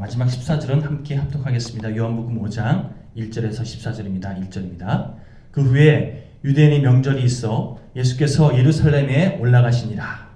마지막 14절은 함께 합독하겠습니다. 요한복음 5장 1절에서 14절입니다. 1절입니다. 그 후에 유대인의 명절이 있어 예수께서 예루살렘에 올라가시니라.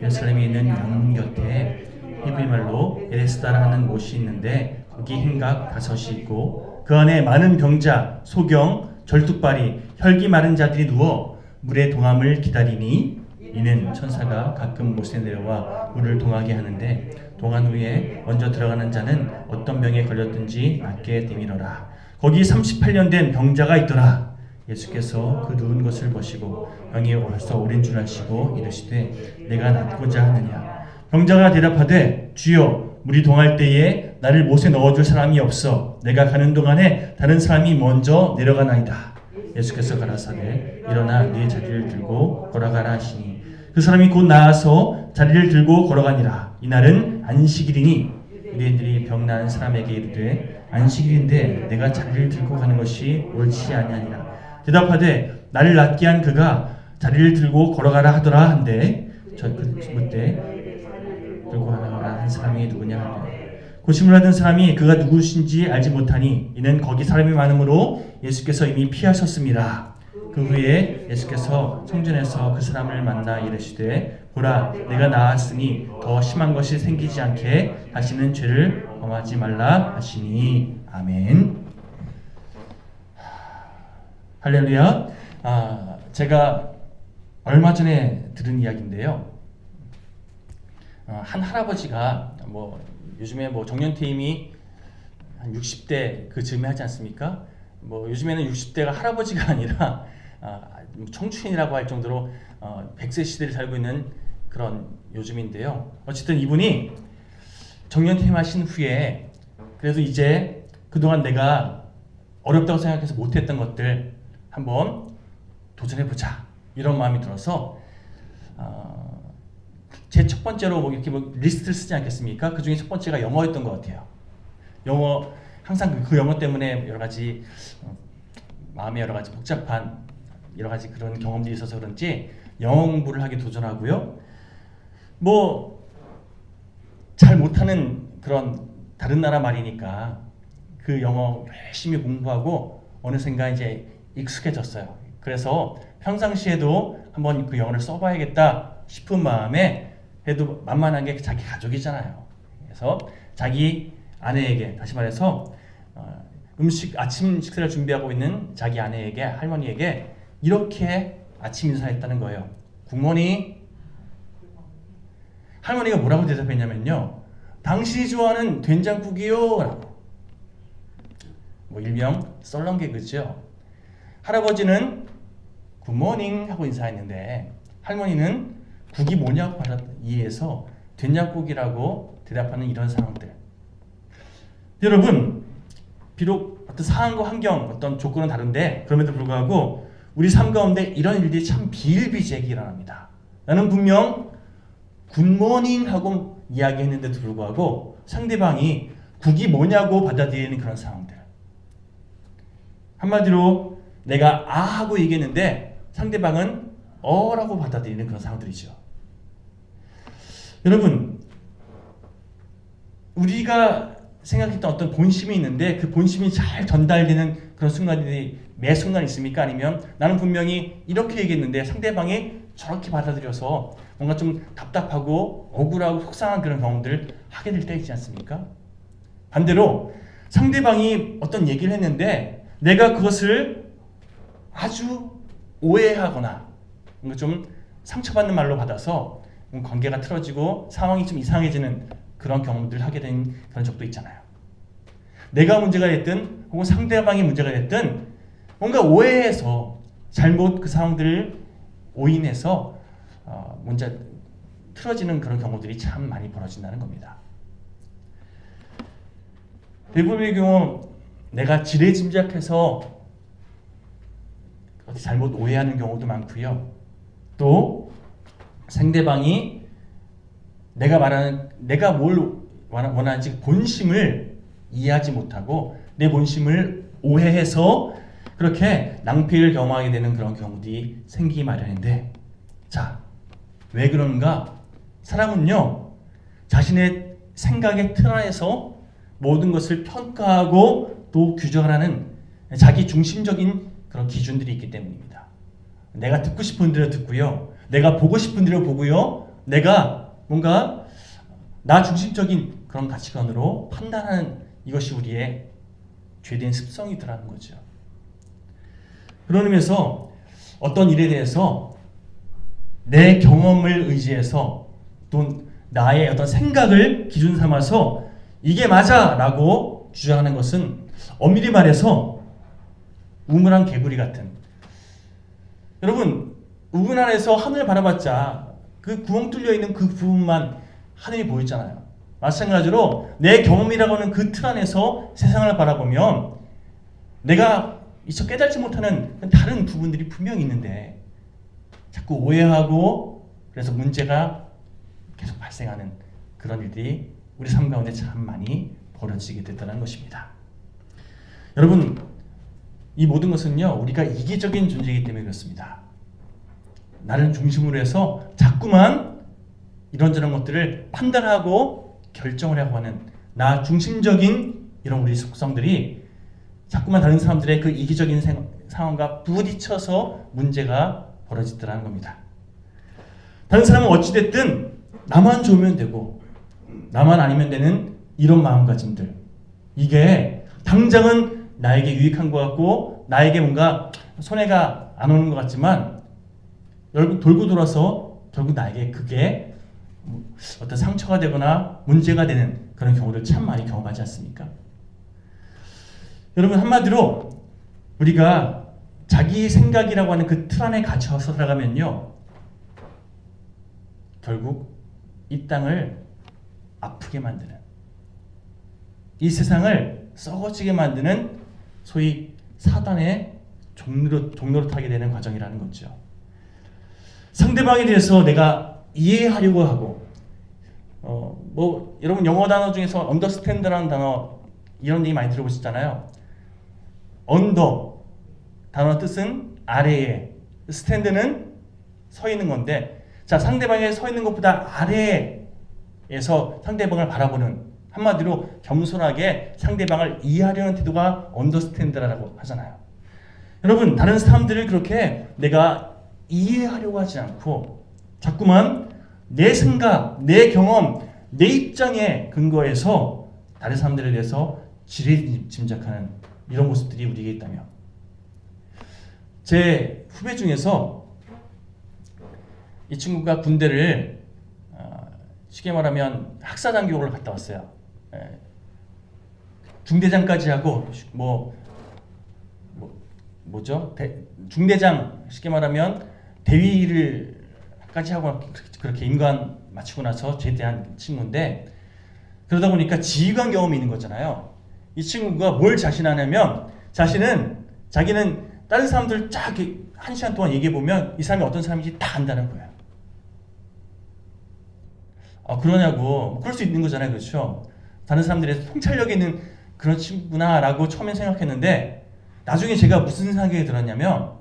예루살렘에 있는 영 곁에 히브리말로 에레스다라는 못이 있는데 거기 hin각 5이 있고 그 안에 많은 병자, 소경, 절뚝발이, 혈기 마른 자들이 누워 물의 동함을 기다리니 이는 천사가 가끔 못에 내려와 물을 동하게 하는데 동한 후에 먼저 들어가는 자는 어떤 병에 걸렸든지 낫게 되밀어라. 거기 38년 된 병자가 있더라. 예수께서 그 누운 것을 보시고 병이 벌써 오랜 줄 아시고 이르시되 내가 낫고자 하느냐. 병자가 대답하되 주여 물이 동할 때에 나를 못에 넣어줄 사람이 없어 내가 가는 동안에 다른 사람이 먼저 내려가나이다. 예수께서 가라사대 일어나 네 자리를 들고 걸어가라 하시니 그 사람이 곧 나아서 자리를 들고 걸어가니라. 이날은 안식일이니 유대인들이 병 나은 사람에게 이르되 안식일인데 내가 자리를 들고 가는 것이 옳지 아니하니라. 대답하되 나를 낫게 한 그가 자리를 들고 걸어가라 하더라 한데 그때 들고 가라 한 사람이 누구냐 하되 고심을 하던 사람이 그가 누구신지 알지 못하니 이는 거기 사람이 많음으로 예수께서 이미 피하셨습니다. 그 후에 예수께서 성전에서 그 사람을 만나 이르시되 보라 내가 나았으니 더 심한 것이 생기지 않게 다시는 죄를 범하지 말라 하시니 아멘. 할렐루야. 제가 얼마 전에 들은 이야기인데요. 한 할아버지가 요즘에 정년퇴임이 한 60대 그 즈음에 하지 않습니까? 요즘에는 60대가 할아버지가 아니라 청춘이라고 할 정도로 100세 시대를 살고 있는 그런 요즘인데요. 어쨌든 이분이 정년퇴임하신 후에 그래도 이제 그동안 내가 어렵다고 생각해서 못했던 것들 한번 도전해보자 이런 마음이 들어서 제 첫 번째로 이렇게 리스트를 쓰지 않겠습니까? 그 중에 첫 번째가 영어였던 것 같아요. 영어 항상 그 영어 때문에 여러 가지 마음에 여러 가지 복잡한 여러 가지 그런 경험들이 있어서 그런지 영어 공부를 하기 도전하고요. 잘 못하는 그런 다른 나라 말이니까 그 영어 열심히 공부하고 어느샌가 이제 익숙해졌어요. 그래서 평상시에도 한번 그 영어를 써봐야겠다 싶은 마음에 해도 만만한 게 자기 가족이잖아요. 그래서 자기 아내에게 다시 말해서 아침 식사를 준비하고 있는 자기 아내에게 할머니에게 이렇게 아침 인사했다는 거예요. 굿모닝. 할머니가 뭐라고 대답했냐면요. 당신이 좋아하는 된장국이요 라고. 일명 썰렁 개그죠. 할아버지는 굿모닝 하고 인사했는데 할머니는 국이 뭐냐고 이해해서 된장국이라고 대답하는 이런 상황들. 여러분 비록 어떤 상황과 환경 어떤 조건은 다른데 그럼에도 불구하고 우리 삶 가운데 이런 일들이 참 비일비재하게 일어납니다. 나는 분명 굿모닝 하고 이야기했는데도 불구하고 상대방이 국이 뭐냐고 받아들이는 그런 상황들. 한마디로 내가 아 하고 얘기했는데 상대방은 어라고 받아들이는 그런 상황들이죠. 여러분 우리가 생각했던 어떤 본심이 있는데 그 본심이 잘 전달되는 그런 순간들이 매 순간 있습니까? 아니면 나는 분명히 이렇게 얘기했는데 상대방이 저렇게 받아들여서 뭔가 좀 답답하고 억울하고 속상한 그런 경험들을 하게 될 때 있지 않습니까? 반대로 상대방이 어떤 얘기를 했는데 내가 그것을 아주 오해하거나 뭔가 좀 상처받는 말로 받아서 관계가 틀어지고 상황이 좀 이상해지는 그런 경험들을 하게 된 그런 적도 있잖아요. 내가 문제가 됐든 혹은 상대방이 문제가 됐든 뭔가 오해해서 잘못 그 상황들을 오인해서 문제 틀어지는 그런 경우들이 참 많이 벌어진다는 겁니다. 대부분의 경우 내가 지레짐작해서 잘못 오해하는 경우도 많고요. 또 상대방이 내가 뭘 원하는지 본심을 이해하지 못하고 내 본심을 오해해서 그렇게 낭패를 경험하게 되는 그런 경우들이 생기기 마련인데, 자, 왜 그런가? 사람은요 자신의 생각의 틀 안에서 모든 것을 평가하고 또 규정하는 자기 중심적인 그런 기준들이 있기 때문입니다. 내가 듣고 싶은 대로 듣고요. 내가 보고 싶은 대로 보고요. 내가 뭔가 나 중심적인 그런 가치관으로 판단하는 이것이 우리의 죄된 습성이더라는 거죠. 그런 의미에서 어떤 일에 대해서 내 경험을 의지해서 또 나의 어떤 생각을 기준 삼아서 이게 맞아 라고 주장하는 것은 엄밀히 말해서 우물안 개구리 같은, 여러분 우물 안에서 하늘 바라봤자 그 구멍 뚫려 있는 그 부분만 하늘이 보이잖아요. 마찬가지로 내 경험이라고 하는 그 틀 안에서 세상을 바라보면 내가 미처 깨닫지 못하는 다른 부분들이 분명히 있는데 자꾸 오해하고 그래서 문제가 계속 발생하는 그런 일들이 우리 삶 가운데 참 많이 벌어지게 됐다는 것입니다. 여러분, 이 모든 것은요, 우리가 이기적인 존재이기 때문에 그렇습니다. 나를 중심으로 해서 자꾸만 이런저런 것들을 판단하고 결정을 하고 하는 나 중심적인 이런 우리 속성들이 자꾸만 다른 사람들의 그 이기적인 상황과 부딪혀서 문제가 벌어지더라는 겁니다. 다른 사람은 어찌됐든 나만 좋으면 되고 나만 아니면 되는 이런 마음가짐들, 이게 당장은 나에게 유익한 것 같고 나에게 뭔가 손해가 안 오는 것 같지만 결국 돌고 돌아서 결국 나에게 그게 어떤 상처가 되거나 문제가 되는 그런 경우를 참 많이 경험하지 않습니까? 여러분, 한마디로 우리가 자기 생각이라고 하는 그 틀 안에 갇혀서 살아가면요, 결국 이 땅을 아프게 만드는, 이 세상을 썩어지게 만드는 소위 사단의 종노릇하게 되는 과정이라는 거죠. 상대방에 대해서 내가 이해하려고 하고, 여러분 영어 단어 중에서 understand라는 단어 이런 얘기 많이 들어보셨잖아요. under 단어 뜻은 아래에, stand는 서 있는 건데, 자, 상대방에 서 있는 것보다 아래에서 상대방을 바라보는, 한마디로 겸손하게 상대방을 이해하려는 태도가 understand라고 하잖아요. 여러분, 다른 사람들을 그렇게 내가 이해하려고 하지 않고 자꾸만 내 생각, 내 경험, 내 입장에 근거해서 다른 사람들에 대해서 지레 짐작하는 이런 모습들이 우리에게 있다면, 제 후배 중에서 이 친구가 군대를 쉽게 말하면 학사장 교육을 갔다 왔어요. 중대장까지 하고 뭐죠? 중대장, 쉽게 말하면 대위를까지 하고 그렇게 임관 마치고 나서 제대한 친구인데, 그러다 보니까 지휘관 경험이 있는 거잖아요. 이 친구가 뭘 자신하냐면, 자기는 다른 사람들 쫙 한 시간 동안 얘기해 보면 이 사람이 어떤 사람인지 다 안다는 거예요. 그러냐고, 그럴 수 있는 거잖아요, 그렇죠? 다른 사람들의 통찰력이 있는 그런 친구구나라고 처음엔 생각했는데, 나중에 제가 무슨 생각이 들었냐면,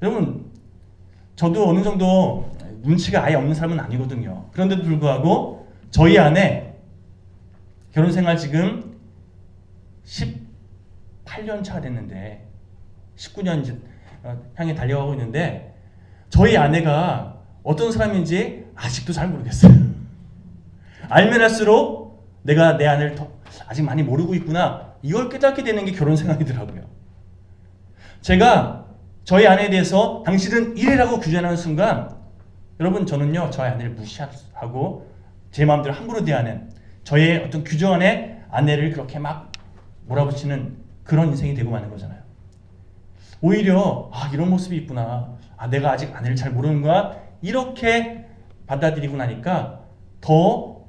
여러분, 저도 어느 정도 눈치가 아예 없는 사람은 아니거든요. 그런데도 불구하고 저희 아내 결혼 생활 지금 18년 차 됐는데 19년 이제 향해 달려가고 있는데, 저희 아내가 어떤 사람인지 아직도 잘 모르겠어요. 알면 할수록 내가 내 아내를 더 아직 많이 모르고 있구나, 이걸 깨닫게 되는 게 결혼 생활이더라고요. 제가 저희 아내에 대해서 당신은 이래라고 규정하는 순간, 여러분, 저는요 저희 아내를 무시하고 제 마음대로 함부로 대하는, 저의 어떤 규정 안에 아내를 그렇게 막 몰아붙이는 그런 인생이 되고 마는 거잖아요. 오히려 이런 모습이 있구나, 내가 아직 아내를 잘 모르는구나, 이렇게 받아들이고 나니까 더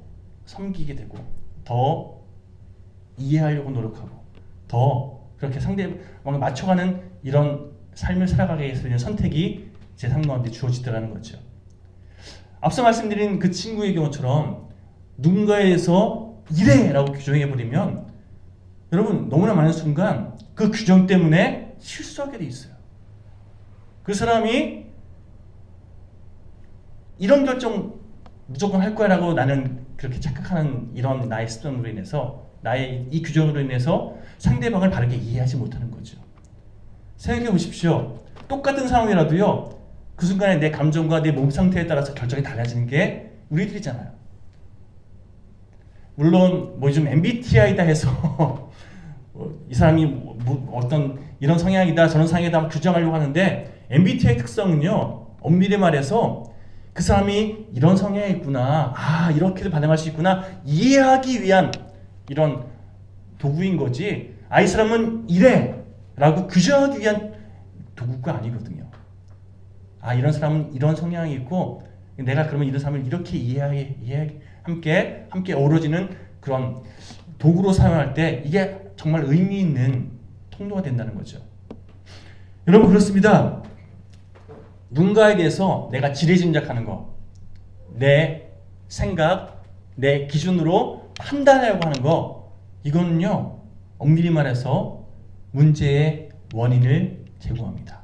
섬기게 되고 더 이해하려고 노력하고 더 그렇게 상대방을 맞춰가는 이런 삶을 살아가게 해서 있는 선택이 제 삶 가운데 주어지더라는 거죠. 앞서 말씀드린 그 친구의 경우처럼 누군가에 대해서 이래라고 규정해버리면, 여러분, 너무나 많은 순간 그 규정 때문에 실수하게 돼 있어요. 그 사람이 이런 결정 무조건 할 거야 라고 나는 그렇게 착각하는 이런 나의 습관으로 인해서 나의 이 규정으로 인해서 상대방을 바르게 이해하지 못하는 거죠. 생각해 보십시오. 똑같은 상황이라도요, 그 순간에 내 감정과 내 몸 상태에 따라서 결정이 달라지는 게 우리들이잖아요. 물론 뭐 요즘 MBTI다 해서 이 사람이 어떤 이런 성향이다 저런 성향이다 규정하려고 하는데, MBTI 특성은요, 엄밀히 말해서 그 사람이 이런 성향이 있구나, 이렇게도 반응할 수 있구나 이해하기 위한 이런 도구인 거지, 이 사람은 이래 라고 규정하기 위한 도구가 아니거든요. 이런 사람은 이런 성향이 있고 내가 그러면 이런 사람을 이렇게 함께 어우러지는 그런 도구로 사용할 때 이게 정말 의미 있는 통로가 된다는 거죠. 여러분, 그렇습니다. 누군가에 대해서 내가 지레짐작하는 거, 내 생각, 내 기준으로 판단하려고 하는 거, 이거는요, 엄밀히 말해서 문제의 원인을 제공합니다.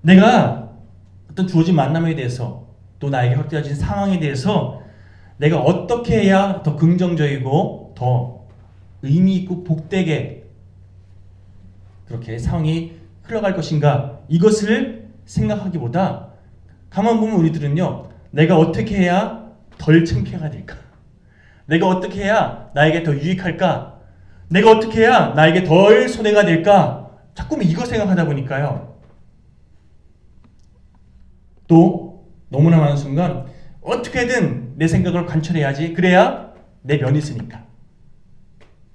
내가 어떤 주어진 만남에 대해서, 또 나에게 헛되어진 상황에 대해서 내가 어떻게 해야 더 긍정적이고 더 의미 있고 복되게 그렇게 상황이 흘러갈 것인가, 이것을 생각하기보다 가만 보면 우리들은요, 내가 어떻게 해야 덜 창피해가 될까, 내가 어떻게 해야 나에게 더 유익할까, 내가 어떻게 해야 나에게 덜 손해가 될까, 자꾸 이거 생각하다 보니까요, 또 너무나 많은 순간 어떻게든 내 생각을 관철해야지, 그래야 내 면이 있으니까,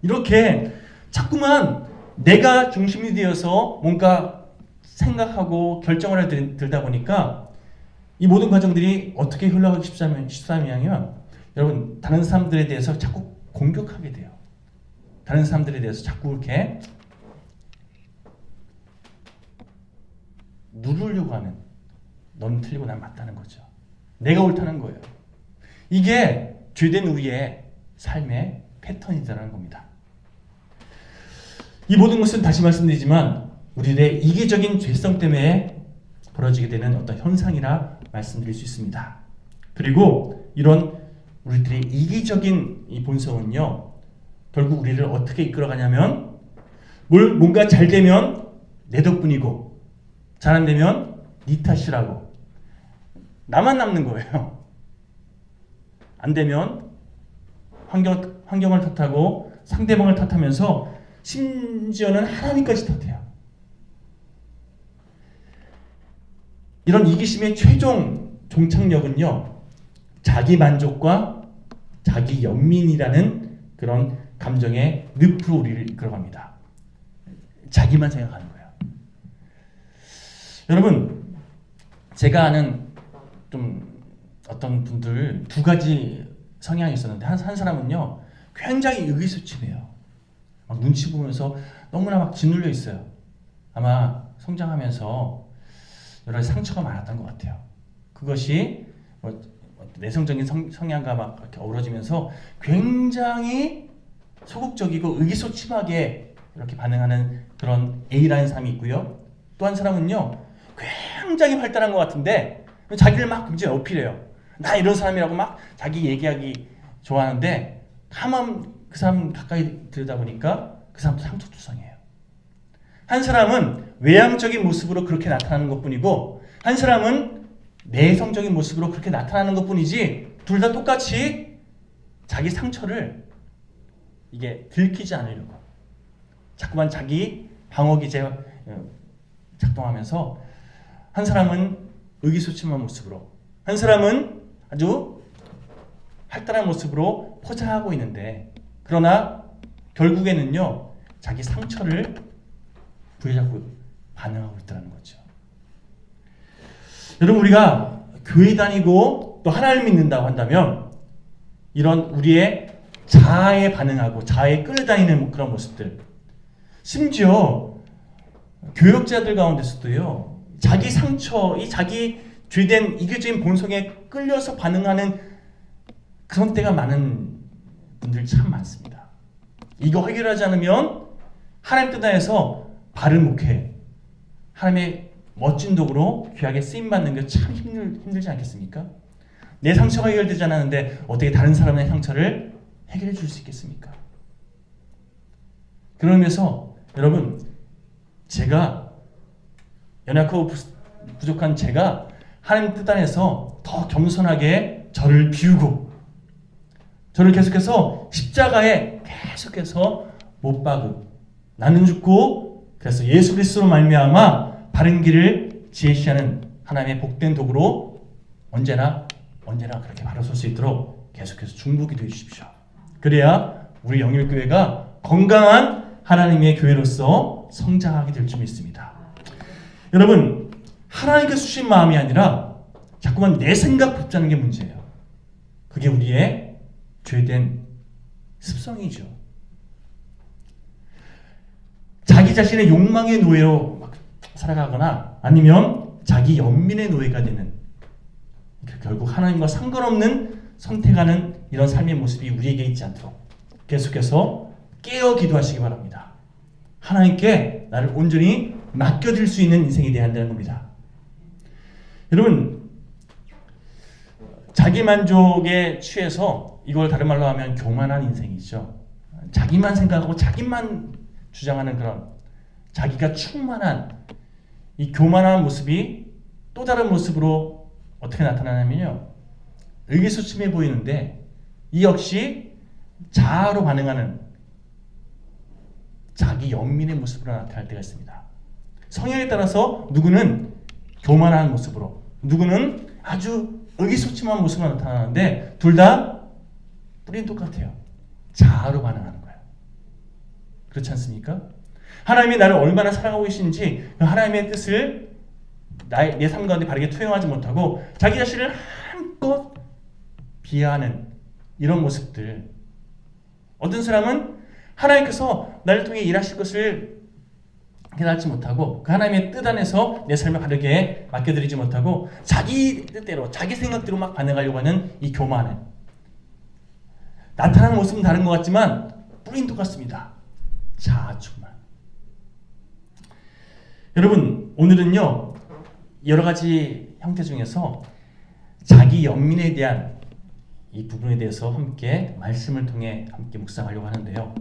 이렇게 자꾸만 내가 중심이 되어서 뭔가 생각하고 결정을 들다 보니까 이 모든 과정들이 어떻게 흘러가기 쉽사면 여러분, 다른 사람들에 대해서 자꾸 공격하게 돼요. 다른 사람들에 대해서 자꾸 이렇게 누르려고 하는, 넌 틀리고 난 맞다는 거죠. 내가 옳다는 거예요. 이게 죄된 우리의 삶의 패턴이라는 겁니다. 이 모든 것은 다시 말씀드리지만 우리들의 이기적인 죄성 때문에 벌어지게 되는 어떤 현상이라 말씀드릴 수 있습니다. 그리고 이런 우리들의 이기적인 이 본성은요, 결국 우리를 어떻게 이끌어가냐면, 뭔가 잘 되면 내 덕분이고 잘 안 되면 네 탓이라고 나만 남는 거예요. 안 되면 환경을 탓하고 상대방을 탓하면서 심지어는 하나님까지 탓해요. 이런 이기심의 최종 종착역은요, 자기 만족과 자기 연민이라는 그런 감정의 늪으로 우리를 이끌어갑니다. 자기만 생각하는 거예요. 여러분, 제가 아는 좀 어떤 분들 두 가지 성향이 있었는데, 한 사람은요, 굉장히 의기소침해요. 막 눈치 보면서 너무나 막 짓눌려 있어요. 아마 성장하면서 여러 가지 상처가 많았던 것 같아요. 그것이 내성적인 성향과 막 이렇게 어우러지면서 굉장히 소극적이고 의기소침하게 이렇게 반응하는 그런 A라는 사람이 있고요. 또 한 사람은요, 굉장히 활달한 것 같은데 자기를 막 이제 어필해요. 나 이런 사람이라고 막 자기 얘기하기 좋아하는데, 가만 그 사람 가까이 들다 보니까 그 사람도 상처투성이에요. 한 사람은 외향적인 모습으로 그렇게 나타나는 것뿐이고, 한 사람은 내성적인 모습으로 그렇게 나타나는 것뿐이지, 둘 다 똑같이 자기 상처를 이게 들키지 않으려고 자꾸만 자기 방어 기제 작동하면서, 한 사람은 의기소침한 모습으로, 한 사람은 아주 활달한 모습으로 포장하고 있는데, 그러나 결국에는요, 자기 상처를 부여잡고 반응하고 있다는 거죠. 여러분, 우리가 교회 다니고 또 하나님을 믿는다고 한다면 이런 우리의 자아에 반응하고 자아에 끌려다니는 그런 모습들, 심지어 교역자들 가운데서도요, 자기 상처, 이 자기 죄된 이기적인 본성에 끌려서 반응하는 그런 때가 많은 분들 참 많습니다. 이거 해결하지 않으면 하나님 뜻 안에서 바른 목회, 하나님의 멋진 도구로 귀하게 쓰임받는 게 참 힘들지 않겠습니까? 내 상처가 해결되지 않았는데 어떻게 다른 사람의 상처를 해결해 줄 수 있겠습니까? 그런 의미에서 여러분, 제가 연약하고 부족한 제가 하나님 뜻 안에서 더 겸손하게 저를 비우고 저를 계속해서 십자가에 계속해서 못 박으고 나는 죽고 그래서 예수 그리스도로 말미암아 바른 길을 제시하는 하나님의 복된 도구로 언제나 그렇게 바로 설 수 있도록 계속해서 중보기도해 주십시오. 그래야 우리 영일교회가 건강한 하나님의 교회로서 성장하게 될 줄 믿습니다. 여러분, 하나님께 주신 마음이 아니라 자꾸만 내 생각 붙잡는 게 문제예요. 그게 우리의 죄된 습성이죠. 자기 자신의 욕망의 노예로 막 살아가거나 아니면 자기 연민의 노예가 되는, 결국 하나님과 상관없는 선택하는 이런 삶의 모습이 우리에게 있지 않도록 계속해서 깨어 기도하시기 바랍니다. 하나님께 나를 온전히 맡겨줄 수 있는 인생이 되어야 한다는 겁니다. 여러분, 자기만족에 취해서 이걸 다른 말로 하면 교만한 인생이죠. 자기만 생각하고 자기만 주장하는 그런 자기가 충만한 이 교만한 모습이 또 다른 모습으로 어떻게 나타나냐면요, 의기소침해 보이는데 이 역시 자아로 반응하는 자기 연민의 모습으로 나타날 때가 있습니다. 성향에 따라서 누구는 교만한 모습으로, 누구는 아주 의기소침한 모습으로 나타나는데 둘 다 뿌리는 똑같아요. 자아로 반응하는 거예요. 그렇지 않습니까? 하나님이 나를 얼마나 사랑하고 계신지 그 하나님의 뜻을 내 삶 가운데 바르게 투영하지 못하고 자기 자신을 한껏 비하하는 이런 모습들. 어떤 사람은 하나님께서 나를 통해 일하실 것을 깨닫지 못하고 그 하나님의 뜻 안에서 내 삶을 바르게 맡겨드리지 못하고 자기 뜻대로 자기 생각대로 막 반응하려고 하는 이 교만은, 나타나는 모습은 다른 것 같지만 뿌리는 똑같습니다. 자아 충만. 여러분, 오늘은요 여러 가지 형태 중에서 자기 연민에 대한 이 부분에 대해서 함께 말씀을 통해 함께 묵상하려고 하는데요.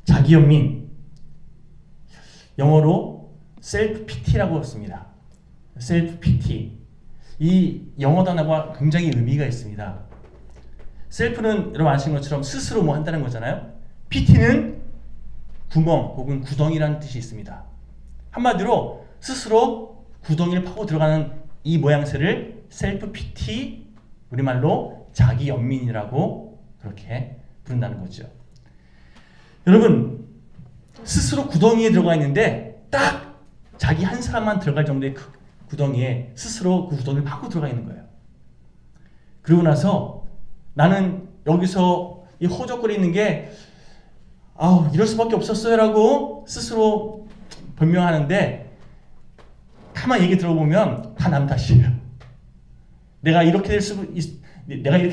자기 연민, 영어로 셀프 피티라고 씁니다. 셀프 피티. 이 영어 단어가 굉장히 의미가 있습니다. 셀프는 여러분 아시는 것처럼 스스로 뭐 한다는 거잖아요. 피티는 구멍 혹은 구덩이라는 뜻이 있습니다. 한마디로 스스로 구덩이를 파고 들어가는 이 모양새를 셀프 피티, 우리말로 자기 연민이라고 그렇게 부른다는 거죠. 여러분, 스스로 구덩이에 들어가 있는데 딱 자기 한 사람만 들어갈 정도의 그 구덩이에 스스로 그 구덩이를 파고 들어가 있는 거예요. 그러고 나서 나는 여기서 이 허적거리는 게 이럴 수밖에 없었어요 라고 스스로 변명하는데 가만히 얘기 들어보면 다 남 탓이에요. 내가 이렇게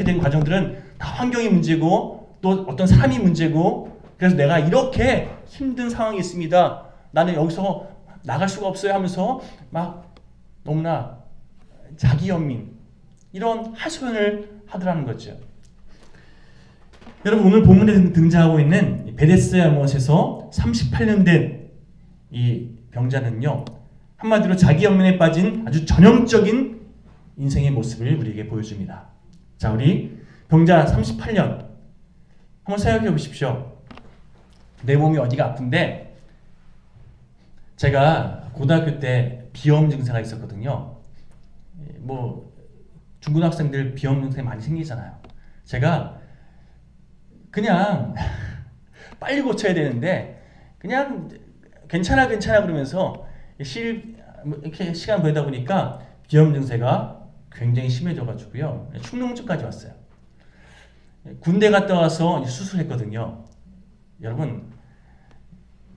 된 과정들은 다 환경이 문제고 또 어떤 사람이 문제고 그래서 내가 이렇게 힘든 상황이 있습니다. 나는 여기서 나갈 수가 없어요 하면서 막 너무나 자기 연민 이런 하소연을 하더라는 거죠. 여러분, 오늘 본문에 등장하고 있는 베데스다 못에서 38년 된 이 병자는요, 한마디로 자기 연민에 빠진 아주 전형적인 인생의 모습을 우리에게 보여줍니다. 자, 우리 병자 38년 한번 생각해 보십시오. 내 몸이 어디가 아픈데, 제가 고등학교 때 비염 증세가 있었거든요. 뭐 중고등학생들 비염 증세 많이 생기잖아요. 제가 그냥 빨리 고쳐야 되는데 그냥 괜찮아 그러면서 이렇게 시간 보내다 보니까 비염 증세가 굉장히 심해져가지고요, 축농증까지 왔어요. 군대 갔다 와서 수술했거든요. 여러분,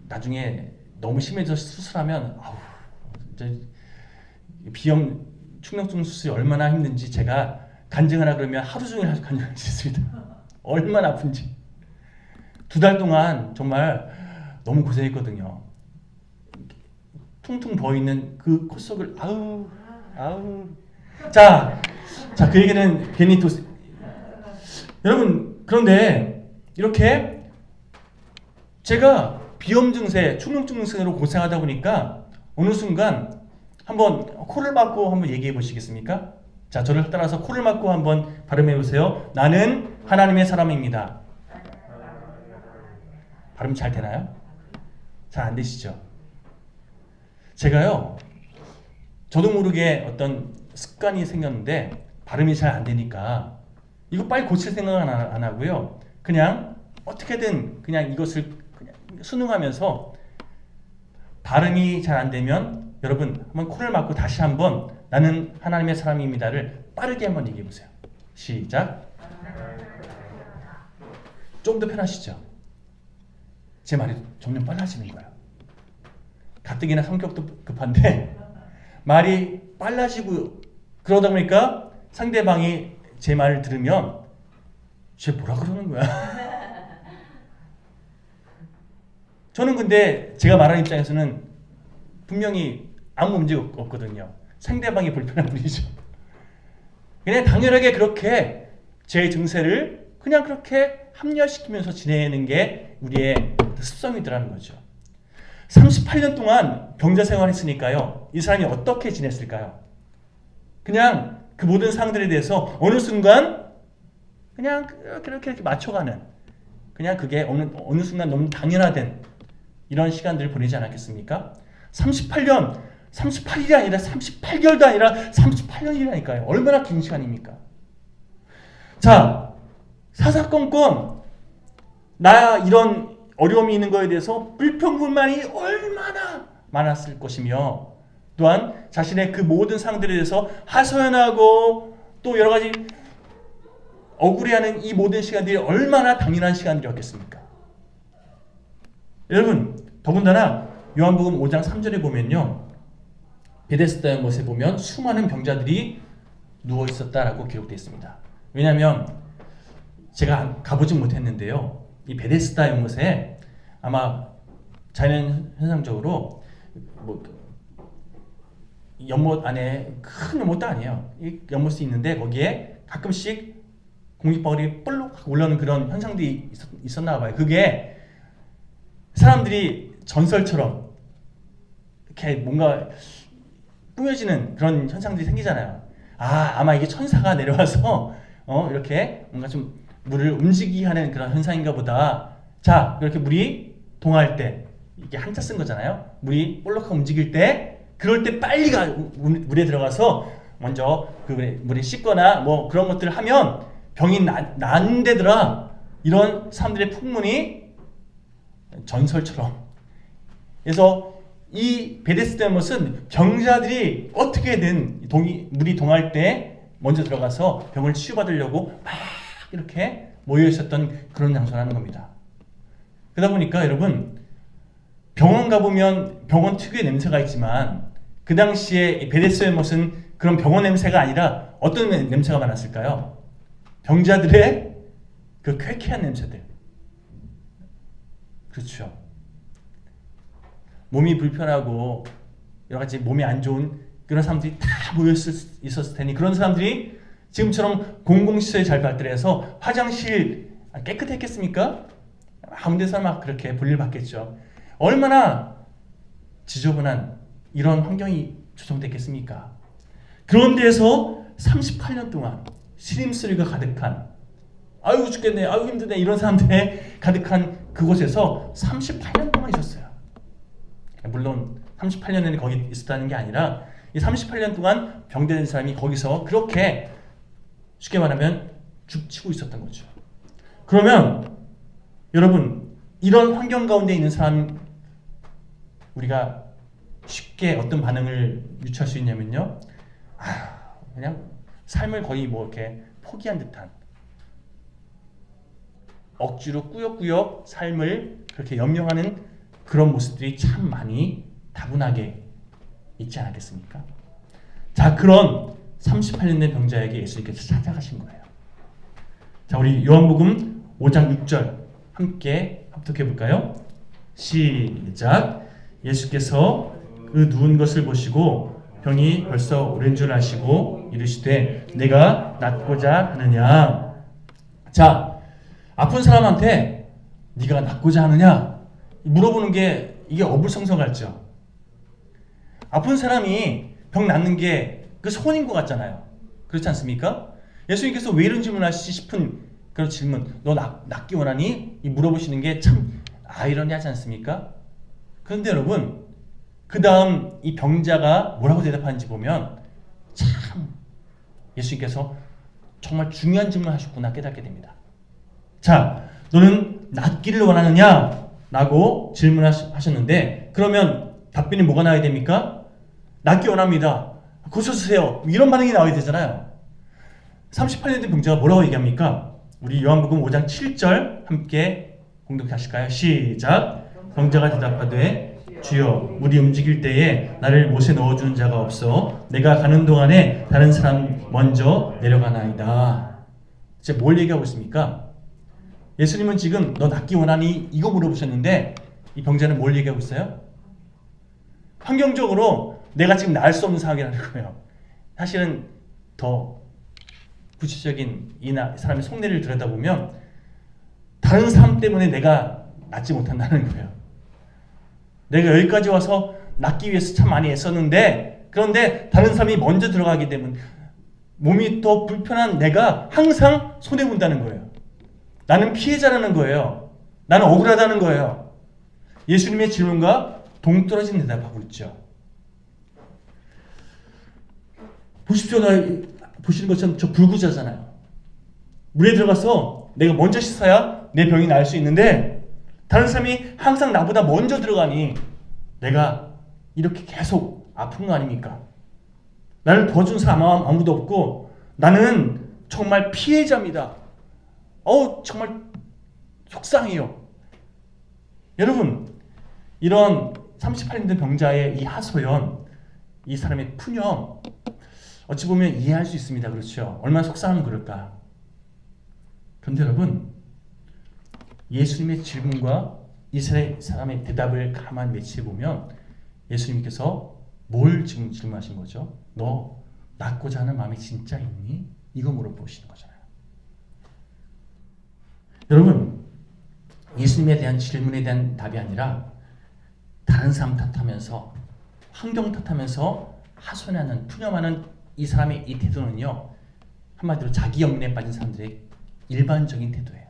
나중에 너무 심해져서 수술하면 비염 축농증 수술이 얼마나 힘든지 제가 간증하라 그러면 하루 종일 간증할 수 있습니다. 얼마나 아픈지. 2달 동안 정말 너무 고생했거든요. 퉁퉁 부어있는 그 콧속을 자, 그 얘기는 괜히 또 여러분, 그런데 이렇게 제가 비염 증세, 축농증 증세로 고생하다 보니까 어느 순간 한번 코를 막고 한번 얘기해 보시겠습니까? 자, 저를 따라서 코를 막고 한번 발음해 보세요. 나는 하나님의 사람입니다. 발음 잘 되나요? 잘 안 되시죠? 제가요, 저도 모르게 어떤 습관이 생겼는데 발음이 잘 안 되니까 이거 빨리 고칠 생각은 안 하고요. 그냥 어떻게든 그냥 이것을 그냥 순응하면서 발음이 잘 안 되면 여러분 한번 코를 막고 다시 한번 나는 하나님의 사람입니다를 빠르게 한번 얘기해 보세요. 시작. 좀 더 편하시죠? 제 말이 점점 빨라지는 거예요. 가뜩이나 성격도 급한데 말이 빨라지고 그러다 보니까 상대방이 제 말을 들으면 쟤 뭐라 그러는 거야? 저는 근데 제가 말하는 입장에서는 분명히 아무 문제가 없거든요. 상대방이 불편한 분이죠. 그냥 당연하게 그렇게 제 증세를 그냥 그렇게 합리화시키면서 지내는 게 우리의 습성이더라는 거죠. 38년 동안 병자 생활했으니까요. 이 사람이 어떻게 지냈을까요? 그냥 그 모든 상황들에 대해서 어느 순간 그냥 이렇게 맞춰가는, 그냥 그게 어느 순간 너무 당연화된 이런 시간들을 보내지 않았겠습니까? 38일이 아니라 38개월도 아니라 38년이라니까요. 얼마나 긴 시간입니까? 자, 사사건건 나 이런 어려움이 있는 거에 대해서 불평불만이 얼마나 많았을 것이며, 또한 자신의 그 모든 상황들에 대해서 하소연하고 또 여러 가지 억울해하는 이 모든 시간들이 얼마나 당연한 시간들이었겠습니까? 여러분, 더군다나 요한복음 5장 3절에 보면요, 베데스다 연못에 보면 수많은 병자들이 누워 있었다라고 기록되어 있습니다. 왜냐하면 제가 가보지 못했는데요, 이 베데스다 연못에 아마 자연 현상적으로 연못 안에 큰 연못도 아니에요. 이 연못이 있는데 거기에 가끔씩 공기방울이 볼록 올라오는 그런 현상들이 있었나 봐요. 그게 사람들이 전설처럼 이렇게 뭔가 꾸며지는 그런 현상들이 생기잖아요. 아마 이게 천사가 내려와서 이렇게 뭔가 좀 물을 움직이게 하는 그런 현상인가 보다. 자, 이렇게 물이 동할 때, 이게 한자 쓴 거잖아요. 물이 볼록하게 움직일 때, 그럴 때 빨리 물에 들어가서 먼저 그 물에 씻거나 뭐 그런 것들을 하면 병이 난대더라. 이런 사람들의 풍문이 전설처럼. 그래서 이 베데스다 연못은 병자들이 어떻게든 물이 동할 때 먼저 들어가서 병을 치유받으려고 막 이렇게 모여 있었던 그런 장소라는 겁니다. 그러다 보니까 여러분, 병원 가보면 병원 특유의 냄새가 있지만 그 당시에 베데스다 연못은 그런 병원 냄새가 아니라 어떤 냄새가 많았을까요? 병자들의 그 쾌쾌한 냄새들. 그렇죠. 몸이 불편하고 여러 가지 몸이 안 좋은 그런 사람들이 다 모여 있었을 테니, 그런 사람들이 지금처럼 공공시설이 잘 발달해서 화장실 깨끗했겠습니까? 아무 데서 막 그렇게 볼일 받겠죠. 얼마나 지저분한 이런 환경이 조성됐겠습니까? 그런 데에서 38년 동안 시림소리가 가득한, 아유 죽겠네, 아유 힘드네, 이런 사람들의 가득한 그곳에서 38년 동안 있었어요. 물론 38년에 거기 있었다는 게 아니라 이 38년 동안 병든 사람이 거기서 그렇게 쉽게 말하면 죽치고 있었던 거죠. 그러면 여러분, 이런 환경 가운데 있는 사람, 우리가 쉽게 어떤 반응을 유치할 수 있냐면요, 그냥 삶을 거의 뭐 이렇게 포기한 듯한, 억지로 꾸역꾸역 삶을 그렇게 연명하는 그런 모습들이 참 많이 다분하게 있지 않았겠습니까? 자, 그런 38년 된 병자에게 예수님께서 찾아가신 거예요. 자, 우리 요한복음 5장 6절 함께 합독해 볼까요? 시작. 예수께서 그 누운 것을 보시고 병이 벌써 오랜 줄 아시고 이르시되 내가 낫고자 하느냐. 자, 아픈 사람한테 네가 낫고자 하느냐 물어보는 게 이게 어불성설 같죠. 아픈 사람이 병 낫는 게 그 소원인 것 같잖아요. 그렇지 않습니까? 예수님께서 왜 이런 질문하시지 싶은 그런 질문, 너 낫기 원하니? 이 물어보시는 게 참 아이러니하지 않습니까? 그런데 여러분, 그 다음 이 병자가 뭐라고 대답하는지 보면 참 예수님께서 정말 중요한 질문을 하셨구나 깨닫게 됩니다. 자, 너는 낫기를 원하느냐? 라고 질문하셨는데 그러면 답변이 뭐가 나와야 됩니까? 낫기 원합니다. 고쳐주세요. 이런 반응이 나와야 되잖아요. 38년 된 병자가 뭐라고 얘기합니까? 우리 요한복음 5장 7절 함께 공독해 하실까요? 시작. 병자가 대답하되 주여 우리 움직일 때에 나를 못에 넣어주는 자가 없어 내가 가는 동안에 다른 사람 먼저 내려가나이다. 이제 뭘 얘기하고 있습니까? 예수님은 지금 너 낫기 원하니? 이거 물어보셨는데 이 병자는 뭘 얘기하고 있어요? 환경적으로 내가 지금 나을 수 없는 상황이라는 거예요. 사실은 더 구체적인 이 사람의 속내를 들여다보면 다른 사람 때문에 내가 낫지 못한다는 거예요. 내가 여기까지 와서 낫기 위해서 참 많이 애썼는데 그런데 다른 사람이 먼저 들어가게 되면 몸이 더 불편한 내가 항상 손해본다는 거예요. 나는 피해자라는 거예요. 나는 억울하다는 거예요. 예수님의 질문과 동떨어진 대답하고 있죠. 보십시오. 보시는 것처럼 저 불구자잖아요. 물에 들어가서 내가 먼저 씻어야 내 병이 나을 수 있는데 다른 사람이 항상 나보다 먼저 들어가니 내가 이렇게 계속 아픈 거 아닙니까? 나를 도와준 사람 아무도 없고 나는 정말 피해자입니다. 정말 속상해요. 여러분, 이런 38년 된 병자의 이 하소연, 이 사람의 푸념 어찌 보면 이해할 수 있습니다. 그렇죠? 얼마나 속상하면 그럴까? 그런데 여러분, 예수님의 질문과 이 사람의 대답을 가만히 매치해보면 예수님께서 뭘 지금 질문하신 거죠? 너 낫고자 하는 마음이 진짜 있니? 이거 물어보시는 거잖아요. 여러분, 예수님에 대한 질문에 대한 답이 아니라 다른 사람 탓하면서 환경 탓하면서 하소연하는 푸념하는 이 사람의 이 태도는요, 한마디로 자기 연민에 빠진 사람들의 일반적인 태도예요.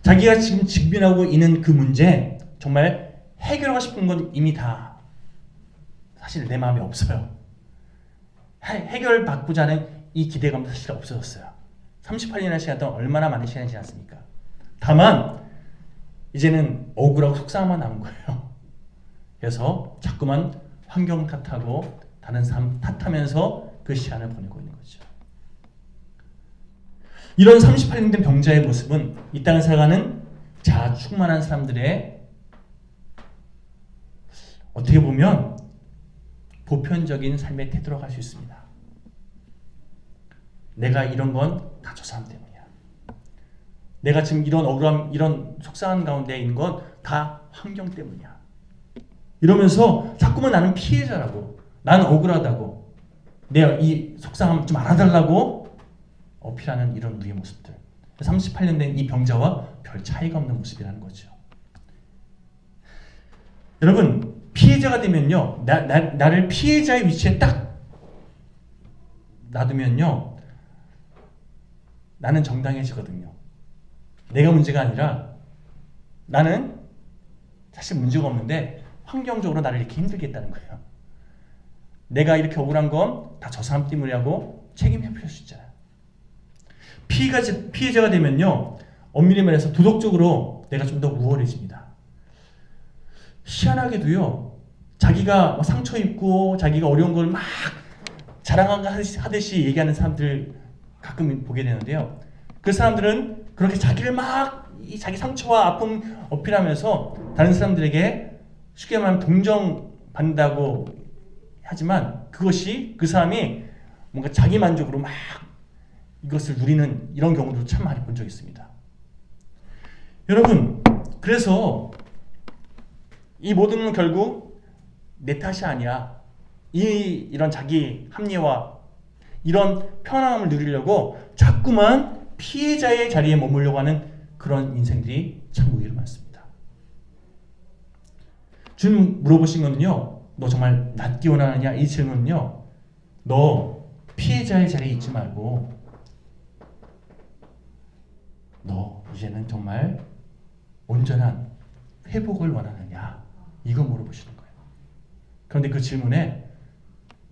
자기가 지금 직면하고 있는 그 문제 정말 해결하고 싶은 건 이미 다 사실 내 마음에 없어요. 해결받고자 하는 이 기대감도 사실 없어졌어요. 38년의 시간 동안 얼마나 많은 시간이 지났습니까? 다만 이제는 억울하고 속상함만 남은 거예요. 그래서 자꾸만 환경 탓하고 다른 사람 탓하면서 그 시간을 보내고 있는 거죠. 이런 38년 된 병자의 모습은 이 땅을 살아가는 자아 충만한 사람들의 어떻게 보면 보편적인 삶의 태도라고 할 수 있습니다. 내가 이런 건 다 저 사람 때문이야. 내가 지금 이런 억울함, 이런 속상한 가운데 있는 건 다 환경 때문이야. 이러면서 자꾸만 나는 피해자라고, 나는 억울하다고, 내가 이 속상함 좀 알아달라고 어필하는 이런 우리의 모습들. 38년 된 이 병자와 별 차이가 없는 모습이라는 거죠. 여러분, 피해자가 되면요, 나를 피해자의 위치에 딱 놔두면요, 나는 정당해지거든요. 내가 문제가 아니라 나는 사실 문제가 없는데 환경적으로 나를 이렇게 힘들게 했다는 거예요. 내가 이렇게 억울한 건 다 저 사람 때문이라고 책임을 필 수 있잖아요. 피해자가 되면요, 엄밀히 말해서 도덕적으로 내가 좀 더 우월해집니다. 희한하게도요, 자기가 상처 입고 자기가 어려운 걸 막 자랑하듯이 얘기하는 사람들 가끔 보게 되는데요. 그 사람들은 그렇게 자기를 막 자기 상처와 아픔 어필하면서 다른 사람들에게 쉽게 말하면 동정받는다고 하지만 그것이 그 사람이 뭔가 자기 만족으로 막 이것을 누리는 이런 경우도 참 많이 본 적이 있습니다. 여러분, 그래서 이 모든 건 결국 내 탓이 아니야. 이런 자기 합리화, 이런 편안함을 누리려고 자꾸만 피해자의 자리에 머물려고 하는 그런 인생들이 참 의외로 많습니다. 주님 물어보신 거는요, 너 정말 낫기 원하느냐? 이 질문은요, 너 피해자의 자리에 있지 말고 너 이제는 정말 온전한 회복을 원하느냐? 이거 물어보시는 거예요. 그런데 그 질문에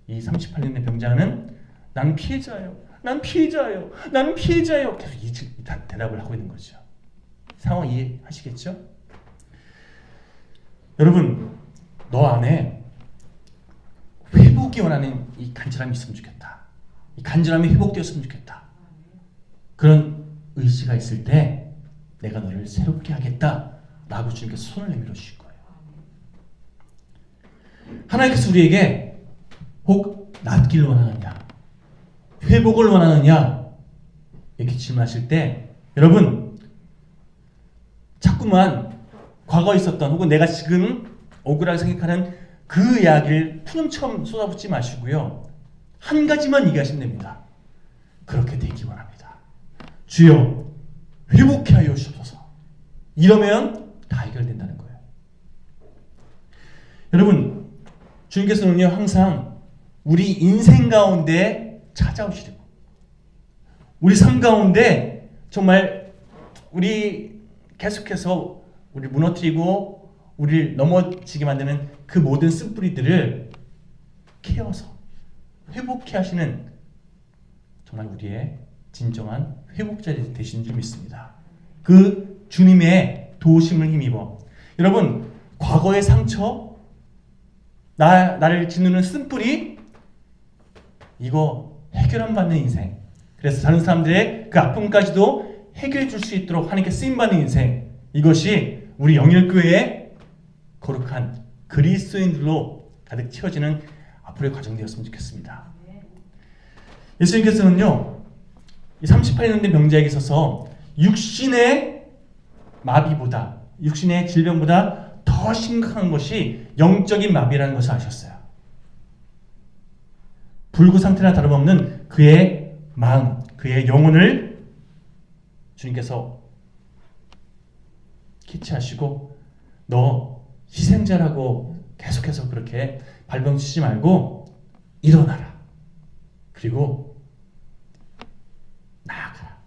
이 38년 된 병자는 난 피해자예요. 난 피해자예요. 나는 피해자예요. 계속 이 대답을 하고 있는 거죠. 상황 이해하시겠죠? 여러분, 너 안에 회복이 원하는 이 간절함이 있으면 좋겠다. 이 간절함이 회복되었으면 좋겠다. 그런 의지가 있을 때 내가 너를 새롭게 하겠다 라고 주님께서 손을 내밀어 주실 거예요. 하나님께서 우리에게 혹 낫기를 원하느냐, 회복을 원하느냐 이렇게 질문하실 때 여러분 자꾸만 과거에 있었던 혹은 내가 지금 억울하게 생각하는 그 이야기를 푸념처럼 쏟아붓지 마시고요. 한 가지만 얘기하시면 됩니다. 그렇게 되기 원합니다. 주여 회복해 하여 주옵소서. 이러면 다 해결된다는 거예요. 여러분, 주님께서는요 항상 우리 인생 가운데 찾아오시려고, 우리 삶 가운데 정말 우리 계속해서 우리 무너뜨리고 우리를 넘어지게 만드는 그 모든 쓴뿌리들을 캐어서 회복해 하시는 정말 우리의 진정한 회복자 되신 줄 믿습니다. 그 주님의 도우심을 힘입어 여러분 과거의 상처, 나를 짓누르는 쓴뿌리, 이거 해결 안 받는 인생, 그래서 다른 사람들의 그 아픔까지도 해결해 줄 수 있도록 하나님께 쓰임받는 인생, 이것이 우리 영일교회의 거룩한 그리스도인들로 가득 채워지는 앞으로의 과정 되었으면 좋겠습니다. 예수님께서는요 이 38년 된 병자에게 있어서 육신의 마비보다, 육신의 질병보다 더 심각한 것이 영적인 마비라는 것을 아셨어요. 불구 상태나 다름없는 그의 마음, 그의 영혼을 주님께서 캐치하시고 너 희생자라고 계속해서 그렇게 발병치지 말고 일어나라. 그리고 나아가라.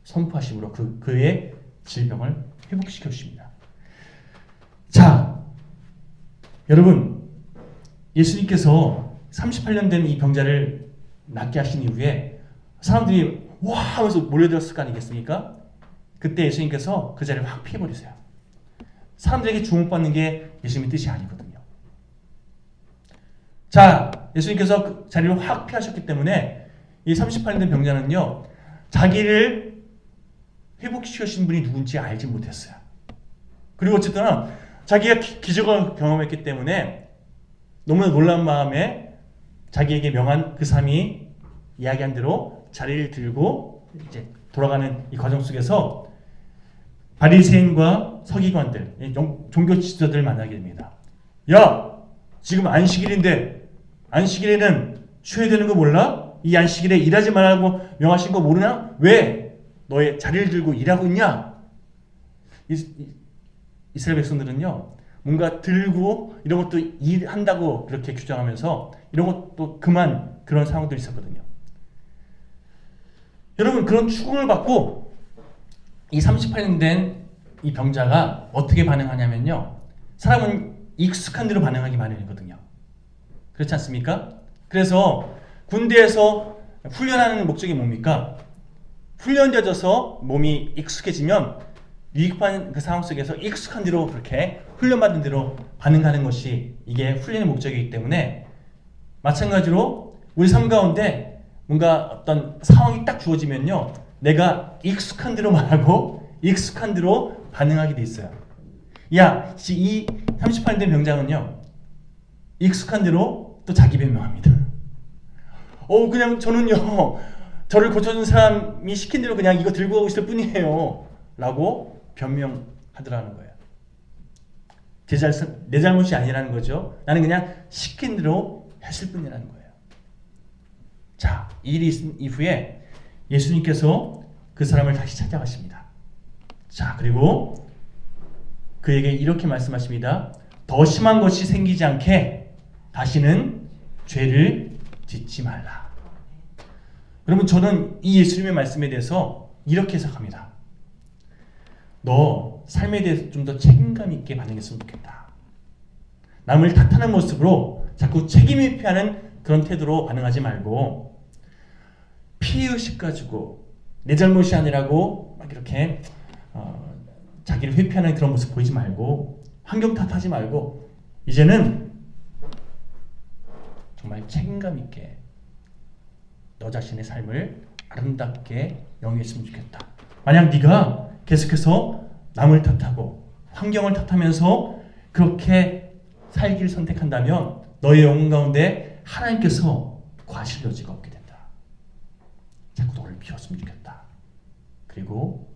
선포하심으로 그의 질병을 회복시켜 주십니다. 자, 여러분, 예수님께서 38년 된 이 병자를 낫게 하신 이후에 사람들이 와 하면서 몰려들었을 거 아니겠습니까? 그때 예수님께서 그 자리를 확 피해버리세요. 사람들에게 주목받는 게 예수님의 뜻이 아니거든요. 자, 예수님께서 그 자리를 확 피하셨기 때문에 이 38년 된 병자는요 자기를 회복시키신 분이 누군지 알지 못했어요. 그리고 어쨌든 자기가 기적을 경험했기 때문에 너무나 놀란 마음에 자기에게 명한 그 삶이 이야기한 대로 자리를 들고 이제 돌아가는 이 과정 속에서 바리새인과 서기관들, 종교 지도자들을 만나게 됩니다. 야, 지금 안식일인데 안식일에는 쉬어야 되는 거 몰라? 이 안식일에 일하지 말라고 명하신 거 모르나? 왜 너의 자리를 들고 일하고 있냐? 이스라엘 백성들은요 뭔가 들고 이런 것도 일한다고 그렇게 규정하면서 이런 것도 그만 그런 상황들이 있었거든요. 여러분, 그런 추궁을 받고 이 38년 된 이 병자가 어떻게 반응하냐면요, 사람은 익숙한 대로 반응하기 마련이거든요. 그렇지 않습니까? 그래서 군대에서 훈련하는 목적이 뭡니까? 훈련되어져서 몸이 익숙해지면 위급한 그 상황 속에서 익숙한 대로 그렇게 훈련받은 대로 반응하는 것이 이게 훈련의 목적이기 때문에 마찬가지로 우리 삶 가운데 뭔가 어떤 상황이 딱 주어지면요 내가 익숙한 대로 말하고 익숙한 대로 반응하게 돼 있어요. 야, 이 38년 된 병장은요 익숙한 대로 또 자기 변명합니다. 그냥 저는요 저를 고쳐준 사람이 시킨 대로 그냥 이거 들고 가고 있을 뿐이에요 라고 변명하더라는 거예요. 내 잘못이 아니라는 거죠. 나는 그냥 시킨 대로 했을 뿐이라는 거예요. 자, 이 일이 있은 이후에 예수님께서 그 사람을 다시 찾아가십니다. 자, 그리고 그에게 이렇게 말씀하십니다. 더 심한 것이 생기지 않게 다시는 죄를 짓지 말라. 여러분, 저는 이 예수님의 말씀에 대해서 이렇게 해석합니다. 너 삶에 대해서 좀 더 책임감 있게 반응했으면 좋겠다. 남을 탓하는 모습으로 자꾸 책임 회피하는 그런 태도로 반응하지 말고 피해의식 가지고 내 잘못이 아니라고 막 이렇게 자기를 회피하는 그런 모습 보이지 말고 환경 탓하지 말고 이제는 정말 책임감 있게 너 자신의 삶을 아름답게 영위했으면 좋겠다. 만약 네가 계속해서 남을 탓하고 환경을 탓하면서 그렇게 살기를 선택한다면 너의 영혼 가운데 하나님께서 과실 여지가 없게 된다. 자꾸 너를 비웠으면 좋겠다. 그리고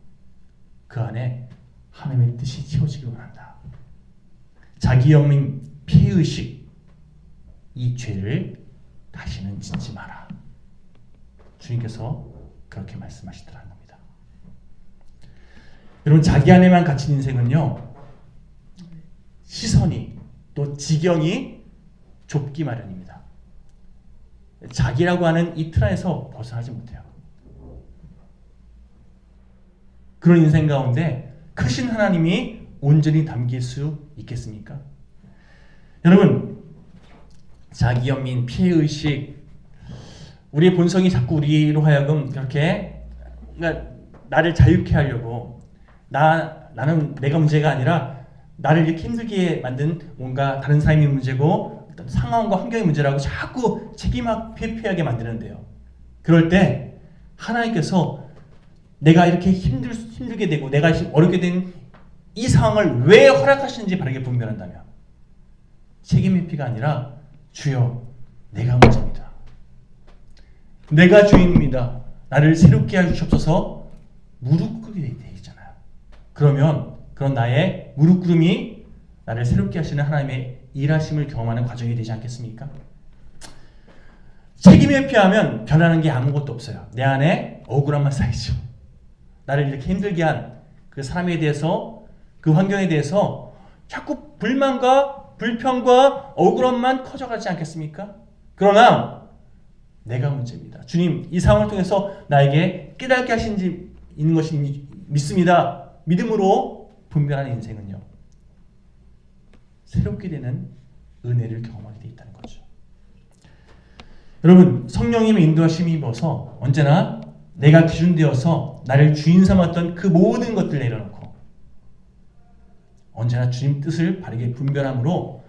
그 안에 하나님의 뜻이 채워지길 원한다. 자기 영민 피해의식, 이 죄를 다시는 짓지 마라. 주님께서 그렇게 말씀하시더라는 겁니다. 여러분, 자기 안에만 갇힌 인생은요, 시선이 또 지경이 좁기 마련입니다. 자기라고 하는 이 틀 안에서 벗어나지 못해요. 그런 인생 가운데 크신 하나님이 온전히 담길 수 있겠습니까? 여러분, 자기 연민, 피해의식, 우리의 본성이 자꾸 우리로 하여금 그렇게 나를 자유케 하려고 나는 내가 문제가 아니라 나를 이렇게 힘들게 만든 뭔가 다른 사람이 문제고 어떤 상황과 환경이 문제라고 자꾸 책임을 회피하게 만드는데요. 그럴 때 하나님께서 내가 이렇게 힘들게 되고 내가 어렵게 된 이 상황을 왜 허락하시는지 바르게 분별한다면 책임 회피가 아니라 주여 내가 문제입니다. 내가 주인입니다. 나를 새롭게 하시옵소서 무릎 꿇게 되어 있잖아요. 그러면 그런 나의 무릎 꿇음이 나를 새롭게 하시는 하나님의 일하심을 경험하는 과정이 되지 않겠습니까? 책임 회피하면 변하는 게 아무것도 없어요. 내 안에 억울함만 쌓이죠. 나를 이렇게 힘들게 한 그 사람에 대해서, 그 환경에 대해서 자꾸 불만과 불평과 억울함만 커져가지 않겠습니까? 그러나 내가 문제입니다. 주님, 이 상황을 통해서 나에게 깨닫게 하신 있는 것이 믿습니다. 믿음으로 분별하는 인생은요, 새롭게 되는 은혜를 경험하게 되어 있다는 거죠. 여러분, 성령님의 인도하심이 입어서 언제나 내가 기준되어서 나를 주인 삼았던 그 모든 것들 내려놓고 언제나 주님 뜻을 바르게 분별함으로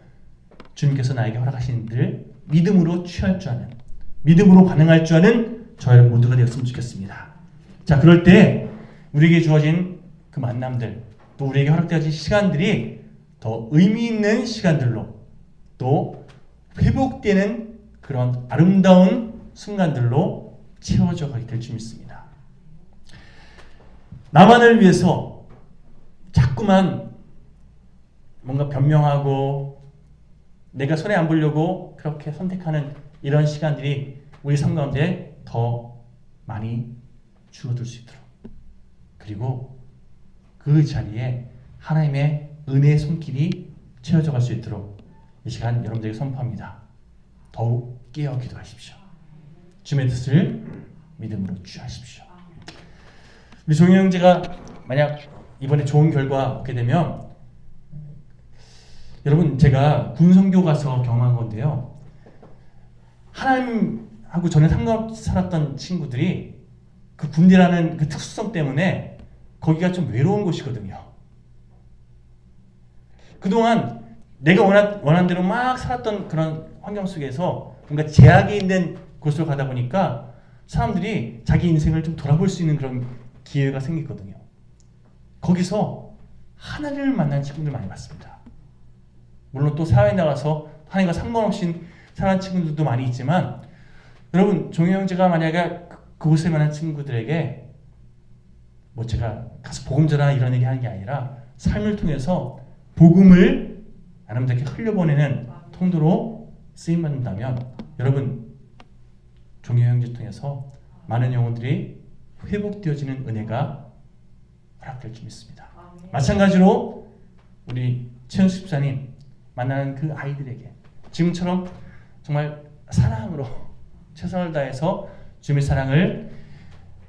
주님께서 나에게 허락하신 일을 믿음으로 취할 줄 아는, 믿음으로 반응할 줄 아는 저희 모두가 되었으면 좋겠습니다. 자, 그럴 때 우리에게 주어진 그 만남들, 또 우리에게 허락되어진 시간들이 더 의미 있는 시간들로, 또 회복되는 그런 아름다운 순간들로 채워져 가게 될 줄 믿습니다. 나만을 위해서 자꾸만 뭔가 변명하고 내가 손해 안 보려고 그렇게 선택하는 이런 시간들이 우리 삶 가운데 더 많이 주어들 수 있도록, 그리고 그 자리에 하나님의 은혜의 손길이 채워져 갈 수 있도록 이 시간 여러분들에게 선포합니다. 더욱 깨어 기도하십시오. 주님의 뜻을 믿음으로 취하십시오. 우리 종희 형제가 만약 이번에 좋은 결과 얻게 되면, 여러분, 제가 군성교 가서 경험한 건데요, 하나님하고 전에 상관없이 살았던 친구들이 그 군대라는 그 특수성 때문에 거기가 좀 외로운 곳이거든요. 그동안 내가 원한 대로 막 살았던 그런 환경 속에서 뭔가 제약이 있는 곳으로 가다 보니까 사람들이 자기 인생을 좀 돌아볼 수 있는 그런 기회가 생기거든요. 거기서 하나님을 만난 친구들 많이 봤습니다. 물론 또 사회에 나가서 하나님과 상관없이 사는 친구들도 많이 있지만, 여러분, 종희 형제가 만약에 그곳에 만난 친구들에게 뭐 제가 가서 복음 전하나 이런 얘기 하는 게 아니라 삶을 통해서 복음을 아름답게 흘려보내는 통로로 쓰임받는다면, 여러분, 종희 형제 통해서 많은 영혼들이 회복되어지는 은혜가 허락될 줄 믿습니다. 마찬가지로 우리 최은수 집사님 만나는 그 아이들에게 지금처럼 정말 사랑으로 최선을 다해서 주님의 사랑을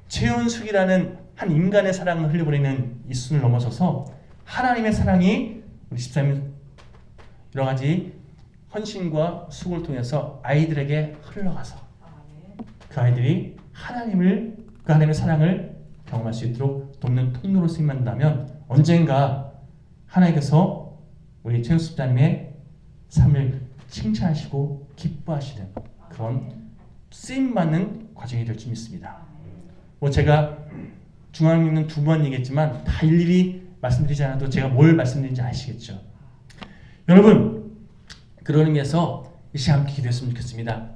최은숙이라는 한 인간의 사랑을 흘려버리는 이 수준을 넘어서서 하나님의 사랑이 우리 집사님 여러 가지 헌신과 수고를 통해서 아이들에게 흘러가서 그 아이들이 그 하나님의 사랑을 경험할 수 있도록 돕는 통로로 쓰임받는다면 언젠가 하나님께서 우리 최은숙 집사님의 삶을 칭찬하시고 기뻐하시는 그런 쓰임받는 과정이 될 줄 믿습니다. 제가 중앙에 있는 두 번 얘기했지만 다 일일이 말씀드리지 않아도 제가 뭘 말씀드리는지 아시겠죠? 여러분, 그런 의미에서 이 시간 함께 기도했으면 좋겠습니다.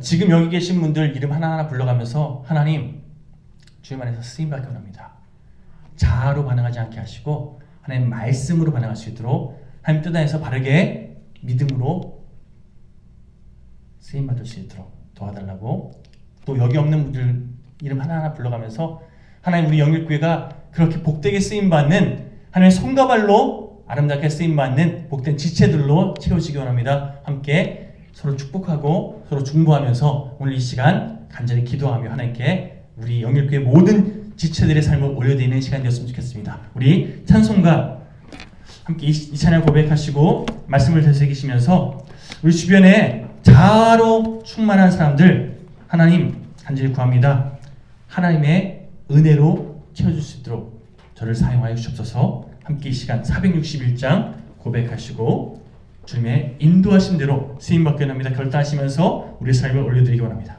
지금 여기 계신 분들 이름 하나하나 불러가면서 하나님, 주님 안에서 쓰임받기 원합니다. 자아로 반응하지 않게 하시고 하나님 말씀으로 반응할 수 있도록 하나님 뜻 안에서 바르게 믿음으로 쓰임받을 수 있도록 도와달라고, 또 여기 없는 분들 이름 하나하나 불러가면서 하나님 우리 영일교회가 그렇게 복되게 쓰임받는 하나님의 손과 발로 아름답게 쓰임받는 복된 지체들로 채워지기 원합니다. 함께 서로 축복하고 서로 중보하면서 오늘 이 시간 간절히 기도하며 하나님께 우리 영일교회 모든 지체들의 삶을 올려드리는 시간이 되었으면 좋겠습니다. 우리 찬송가 함께 이 찬양 고백하시고 말씀을 되새기시면서 우리 주변에 자아로 충만한 사람들 하나님 간절히 구합니다. 하나님의 은혜로 채워줄 수 있도록 저를 사용하여 주옵소서. 함께 이 시간 461장 고백하시고 주님의 인도하신 대로 쓰임받게 합니다. 결단하시면서 우리 삶을 올려드리기 원합니다.